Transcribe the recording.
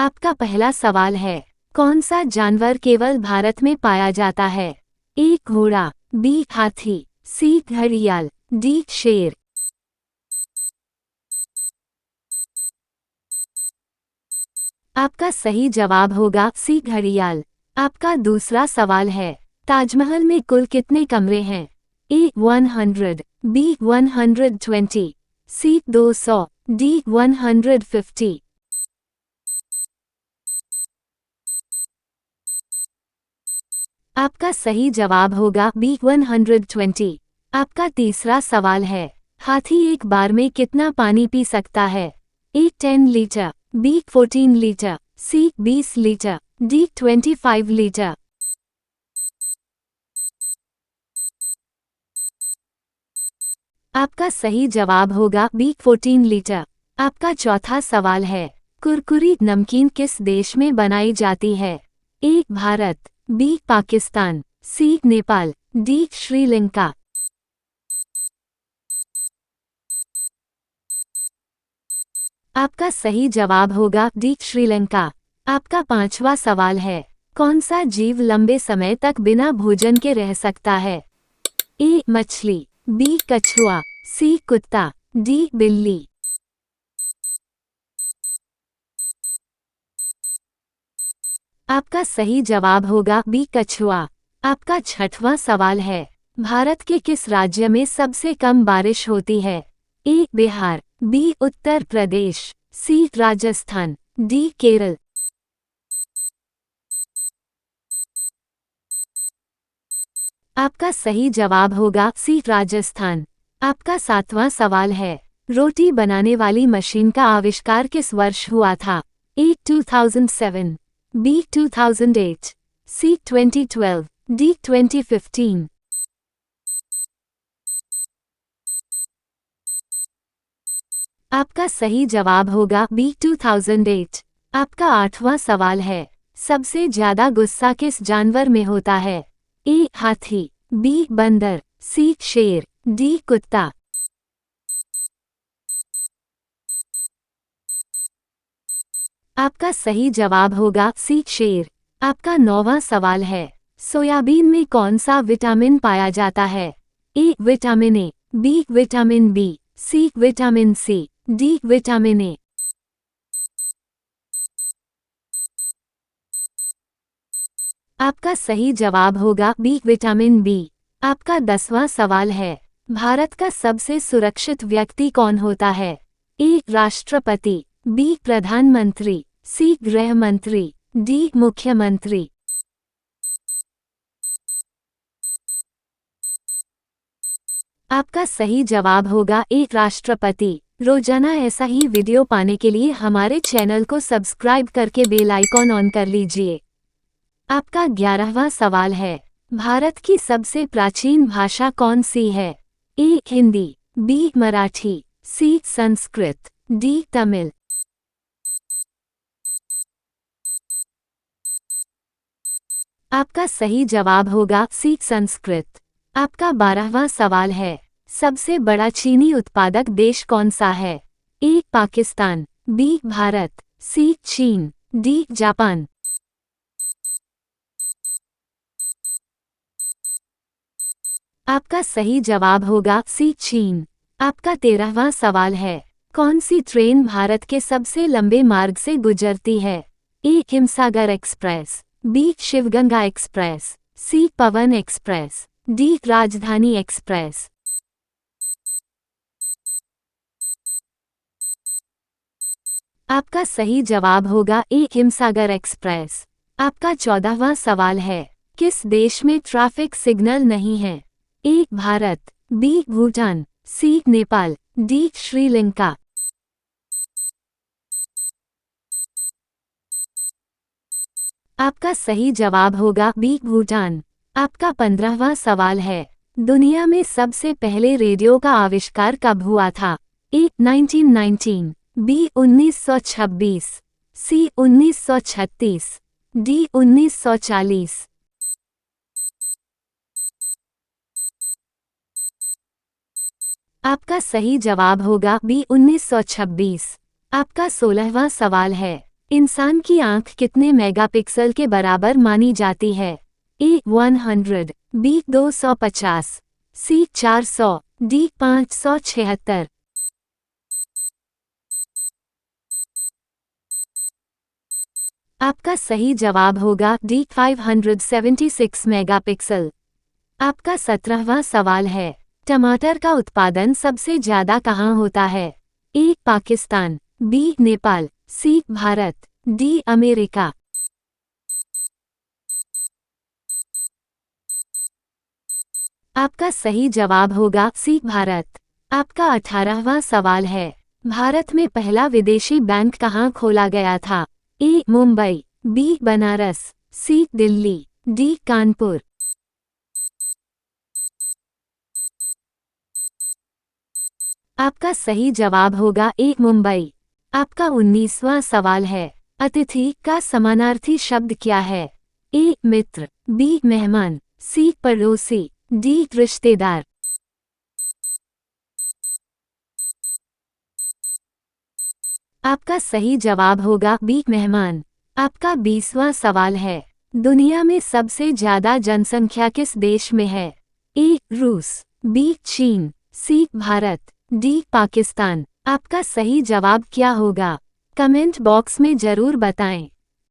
आपका पहला सवाल है, कौन सा जानवर केवल भारत में पाया जाता है? ए घोड़ा, बी हाथी, सी घड़ियाल, डी शेर। आपका सही जवाब होगा सी घड़ियाल। आपका दूसरा सवाल है, ताजमहल में कुल कितने कमरे हैं? ए 100, बी 120, सी 200, डी 150। आपका सही जवाब होगा बी 120। आपका तीसरा सवाल है, हाथी एक बार में कितना पानी पी सकता है? ए 10 लीटर, बी 14 लीटर, सी 20 लीटर, डी 25 लीटर। आपका सही जवाब होगा बी 14 लीटर। आपका चौथा सवाल है, कुरकुरी नमकीन किस देश में बनाई जाती है? ए भारत, बी पाकिस्तान, सी नेपाल, डी श्रीलंका। आपका सही जवाब होगा डी श्रीलंका। आपका पांचवा सवाल है, कौन सा जीव लंबे समय तक बिना भोजन के रह सकता है? ए मछली, बी कछुआ, सी कुत्ता, डी बिल्ली। आपका सही जवाब होगा बी कछुआ। आपका छठवां सवाल है, भारत के किस राज्य में सबसे कम बारिश होती है? ए बिहार, बी उत्तर प्रदेश, सी राजस्थान, डी केरल। आपका सही जवाब होगा सी राजस्थान। आपका सातवां सवाल है, रोटी बनाने वाली मशीन का आविष्कार किस वर्ष हुआ था? ए 2007, बी 2008, सी 2012, डी 2015। आपका सही जवाब होगा बी 2008। आपका आठवां सवाल है, सबसे ज्यादा गुस्सा किस जानवर में होता है? ए हाथी, बी बंदर, सी शेर, डी कुत्ता। आपका सही जवाब होगा सी शेर। आपका नौवां सवाल है, सोयाबीन में कौन सा विटामिन पाया जाता है? A vitamin A, B vitamin B, C vitamin C, D vitamin A. आपका सही जवाब होगा बी विटामिन बी। आपका 10वां सवाल है, भारत का सबसे सुरक्षित व्यक्ति कौन होता है? ए राष्ट्रपति, बी प्रधानमंत्री, सी गृह मंत्री, डी मुख्यमंत्री। आपका सही जवाब होगा ए राष्ट्रपति। रोजाना ऐसा ही वीडियो पाने के लिए हमारे चैनल को सब्सक्राइब करके बेल आइकॉन ऑन कर लीजिए। आपका 11वां सवाल है, भारत की सबसे प्राचीन भाषा कौन सी है? ए हिंदी, बी मराठी, सी संस्कृत, डी तमिल। आपका सही जवाब होगा सी संस्कृत। आपका 12वां सवाल है, सबसे बड़ा चीनी उत्पादक देश कौन सा है? ए पाकिस्तान, बी भारत, सी चीन, डी जापान। आपका सही जवाब होगा सी चीन। आपका 13वां सवाल है, कौन सी ट्रेन भारत के सबसे लंबे मार्ग से गुजरती है? A Himsagar express, B Shivganga express, C Pawan express, D Rajdhani express. आपका सही जवाब होगा ए हिमसागर एक्सप्रेस। आपका 14वां सवाल है, किस देश में ट्रैफिक सिग्नल नहीं है? ए भारत, बी भूटान, सी नेपाल, डी श्रीलंका। आपका सही जवाब होगा बी भूटान। आपका 15वां सवाल है, दुनिया में सबसे पहले रेडियो का आविष्कार कब हुआ था? ए 1919, बी 1926, सी 1936, डी 1940। आपका सही जवाब होगा बी 1926। आपका 16वां सवाल है, इंसान की आंख कितने मेगापिक्सल के बराबर मानी जाती है? ए 100, बी 250, सी 400, डी 576। आपका सही जवाब होगा डी 576 मेगापिक्सल। आपका 17वां सवाल है, टमाटर का उत्पादन सबसे ज्यादा कहाँ होता है? ए पाकिस्तान, बी नेपाल, सी भारत, डी अमेरिका। आपका सही जवाब होगा सी भारत। आपका 18वां सवाल है, भारत में पहला विदेशी बैंक कहाँ खोला गया था? ए मुंबई, बी बनारस, सी दिल्ली, डी कानपुर। आपका सही जवाब होगा ए मुंबई। आपका 19वां सवाल है, अतिथि का समानार्थी शब्द क्या है? ए मित्र, बी मेहमान, सी पड़ोसी, डी रिश्तेदार। आपका सही जवाब होगा बी मेहमान। आपका 20वां सवाल है, दुनिया में सबसे ज्यादा जनसंख्या किस देश में है? ए रूस, बी चीन, सी भारत, डी पाकिस्तान। आपका सही जवाब क्या होगा? कमेंट बॉक्स में जरूर बताएं।